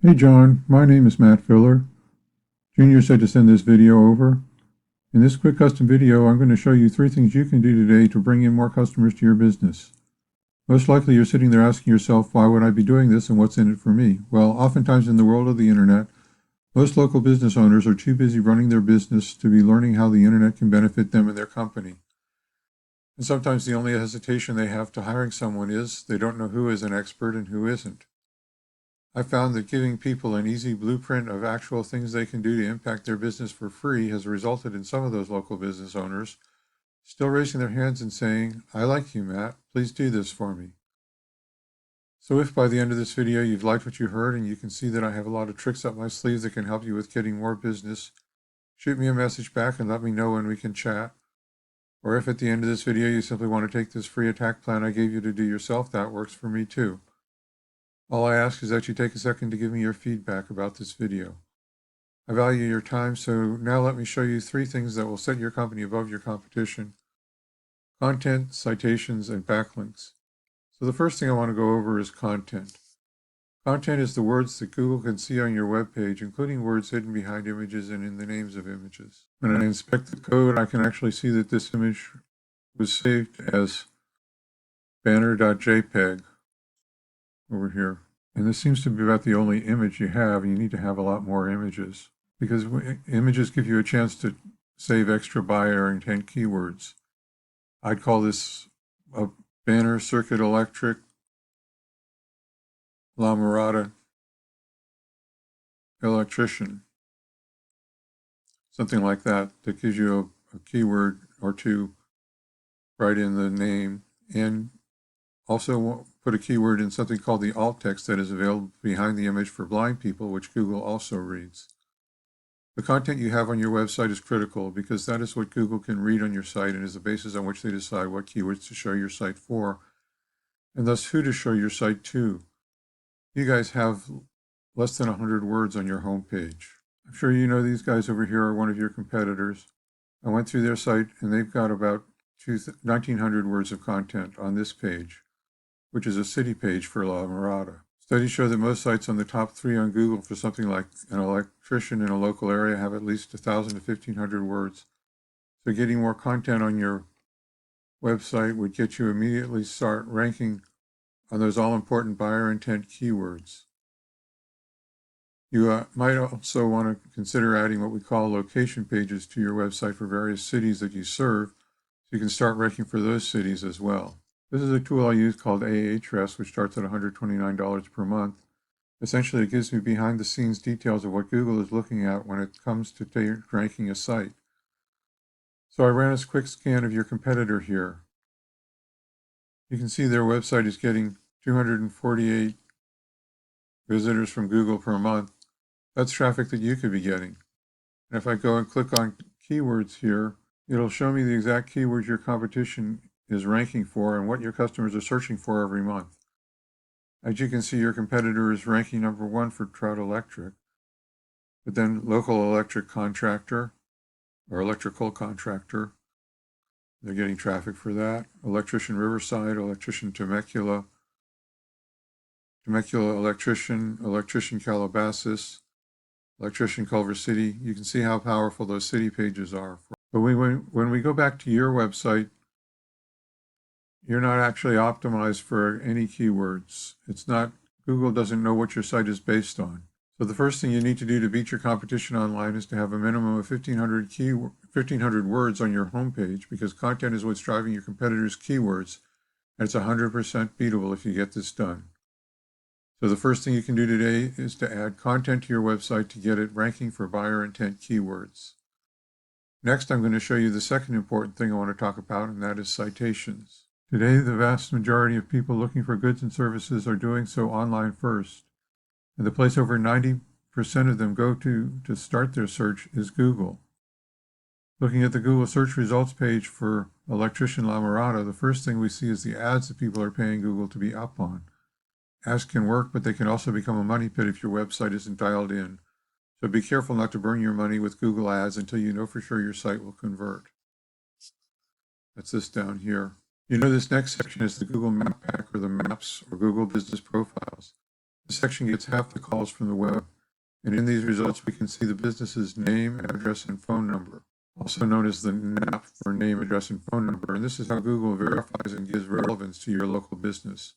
Hey John, my name is Matt Filler. Junior said to send this video over. In this quick custom video, I'm going to show you 3 things you can do today to bring in more customers to your business. Most likely you're sitting there asking yourself, why would I be doing this and what's in it for me? Well, oftentimes in the world of the internet, most local business owners are too busy running their business to be learning how the internet can benefit them and their company. And sometimes the only hesitation they have to hiring someone is they don't know who is an expert and who isn't. I found that giving people an easy blueprint of actual things they can do to impact their business for free has resulted in some of those local business owners still raising their hands and saying, I like you, Matt. Please do this for me. So if by the end of this video you've liked what you heard and you can see that I have a lot of tricks up my sleeve that can help you with getting more business, shoot me a message back and let me know when we can chat. Or if at the end of this video you simply want to take this free attack plan I gave you to do yourself, that works for me too. All I ask is that you take a second to give me your feedback about this video. I value your time, so now let me show you 3 things that will set your company above your competition: content, citations, and backlinks. So the first thing I want to go over is content. Content is the words that Google can see on your web page, including words hidden behind images and in the names of images. When I inspect the code, I can actually see that this image was saved as banner.jpg over here. And this seems to be about the only image you have, and you need to have a lot more images, because images give you a chance to save extra buyer intent keywords. I'd call this a banner circuit electric La Mirada electrician, something like that, that gives you a keyword or two right in the name. And also put a keyword in something called the alt text that is available behind the image for blind people, which Google also reads. The content you have on your website is critical because that is what Google can read on your site and is the basis on which they decide what keywords to show your site for, and thus who to show your site to. You guys have less than 100 words on your homepage. I'm sure you know these guys over here are one of your competitors. I went through their site and they've got about 1,900 words of content on this page, which is a city page for La Mirada. Studies show that most sites on the top 3 on Google for something like an electrician in a local area have at least 1,000 to 1,500 words. So getting more content on your website would get you immediately start ranking on those all-important buyer intent keywords. You might also want to consider adding what we call location pages to your website for various cities that you serve, so you can start ranking for those cities as well. This is a tool I use called Ahrefs, which starts at $129 per month. Essentially, it gives me behind-the-scenes details of what Google is looking at when it comes to ranking a site. So I ran a quick scan of your competitor here. You can see their website is getting 248 visitors from Google per month. That's traffic that you could be getting. And if I go and click on keywords here, it'll show me the exact keywords your competition is ranking for and what your customers are searching for every month. As you can see, your competitor is ranking number 1 for Crkt Electric, but then local electric contractor or electrical contractor, they're getting traffic for that. Electrician Riverside, electrician Temecula, Temecula electrician, electrician Calabasas, electrician Culver City. You can see how powerful those city pages are. But when we go back to your website, you're not actually optimized for any keywords. Google doesn't know what your site is based on. So the first thing you need to do to beat your competition online is to have a minimum of 1,500 words on your homepage, because content is what's driving your competitors' keywords, and it's 100% beatable if you get this done. So the first thing you can do today is to add content to your website to get it ranking for buyer intent keywords. Next, I'm going to show you the second important thing I want to talk about, and that is citations. Today, the vast majority of people looking for goods and services are doing so online first. And the place over 90% of them go to start their search is Google. Looking at the Google search results page for electrician La Mirada, the first thing we see is the ads that people are paying Google to be up on. Ads can work, but they can also become a money pit if your website isn't dialed in. So be careful not to burn your money with Google ads until you know for sure your site will convert. That's this down here. You know, this next section is the Google Map Pack, or the Maps or Google Business Profiles. This section gets half the calls from the web, and in these results we can see the business's name, address, and phone number, also known as the NAP for name, address, and phone number, and this is how Google verifies and gives relevance to your local business.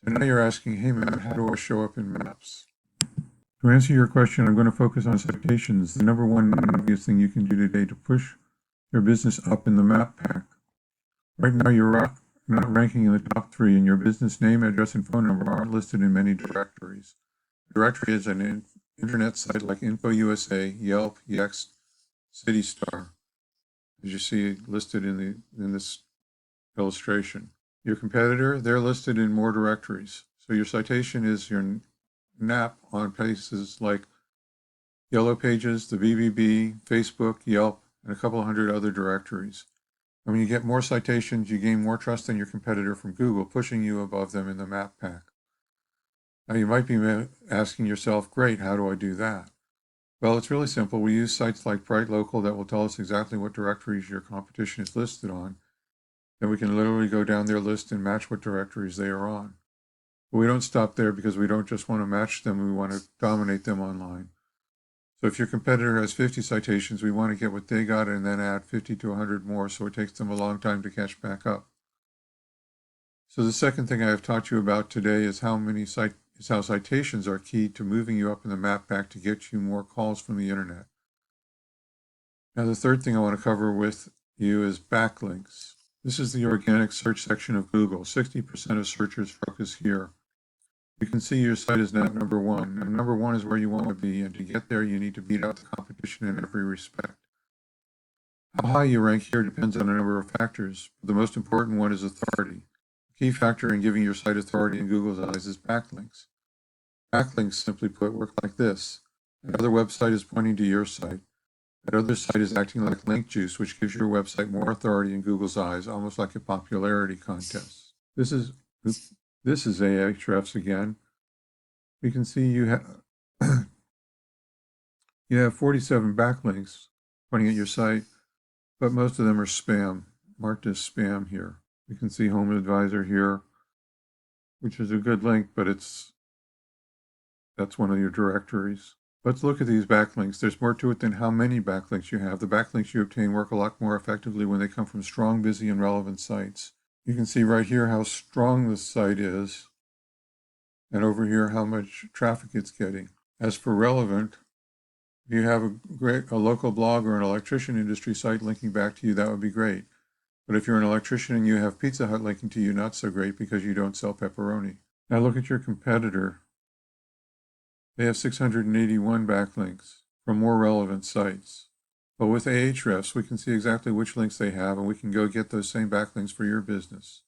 So now you're asking, hey Matt, how do I show up in Maps? To answer your question, I'm going to focus on citations, the number one obvious thing you can do today to push your business up in the map pack. Right now, you're not ranking in the top 3, and your business name, address, and phone number aren't listed in many directories. A directory is an internet site like InfoUSA, Yelp, Yext, CityStar, as you see listed in this illustration. Your competitor, they're listed in more directories. So your citation is your NAP on places like Yellow Pages, the BBB, Facebook, Yelp, and a couple hundred other directories. And when you get more citations, you gain more trust than your competitor from Google, pushing you above them in the map pack. Now you might be asking yourself, great, how do I do that? Well, it's really simple. We use sites like Bright Local that will tell us exactly what directories your competition is listed on. Then we can literally go down their list and match what directories they are on. But we don't stop there because we don't just want to match them, we want to dominate them online. So if your competitor has 50 citations, we want to get what they got and then add 50 to 100 more, so it takes them a long time to catch back up. So the second thing I have taught you about today is how citations are key to moving you up in the map pack to get you more calls from the internet. Now the third thing I want to cover with you is backlinks. This is the organic search section of Google. 60% of searchers focus here. You can see your site is now number 1, and number 1 is where you want to be, and to get there you need to beat out the competition in every respect. How high you rank here depends on a number of factors, but the most important one is authority. The key factor in giving your site authority in Google's eyes is backlinks. Backlinks, simply put, work like this. Another website is pointing to your site. That other site is acting like link juice, which gives your website more authority in Google's eyes, almost like a popularity contest. This is Ahrefs again. We can see you have 47 backlinks pointing at your site, but most of them are spam, marked as spam here. You can see Home Advisor here, which is a good link, but that's one of your directories. Let's look at these backlinks. There's more to it than how many backlinks you have. The backlinks you obtain work a lot more effectively when they come from strong, busy, and relevant sites. You can see right here how strong the site is, and over here how much traffic it's getting. As for relevant, if you have a local blog or an electrician industry site linking back to you, that would be great. But if you're an electrician and you have Pizza Hut linking to you, not so great because you don't sell pepperoni. Now look at your competitor. They have 681 backlinks from more relevant sites. But with Ahrefs, we can see exactly which links they have, and we can go get those same backlinks for your business.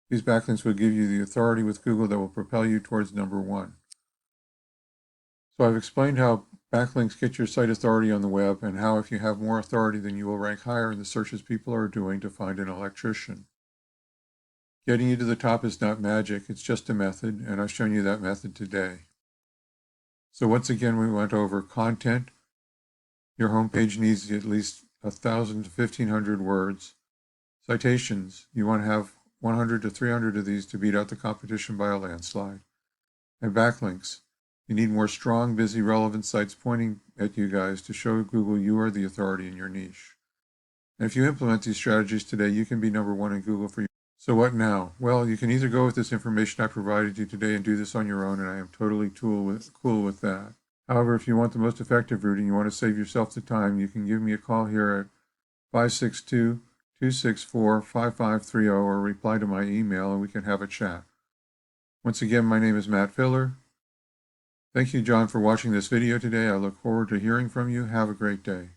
These backlinks will give you the authority with Google that will propel you towards number 1. So I've explained how backlinks get your site authority on the web, and how if you have more authority, then you will rank higher in the searches people are doing to find an electrician. Getting you to the top is not magic, it's just a method, and I've shown you that method today. So once again, we went over content. Your homepage needs at least 1,000 to 1,500 words. Citations, you want to have 100 to 300 of these to beat out the competition by a landslide. And backlinks, you need more strong, busy, relevant sites pointing at you guys to show Google you are the authority in your niche. And if you implement these strategies today, you can be number 1 in Google for you. So what now? Well, you can either go with this information I provided you today and do this on your own, and I am totally cool with that. However, if you want the most effective route and you want to save yourself the time, you can give me a call here at 562-264-5530 or reply to my email and we can have a chat. Once again, my name is Matt Filler. Thank you, John, for watching this video today. I look forward to hearing from you. Have a great day.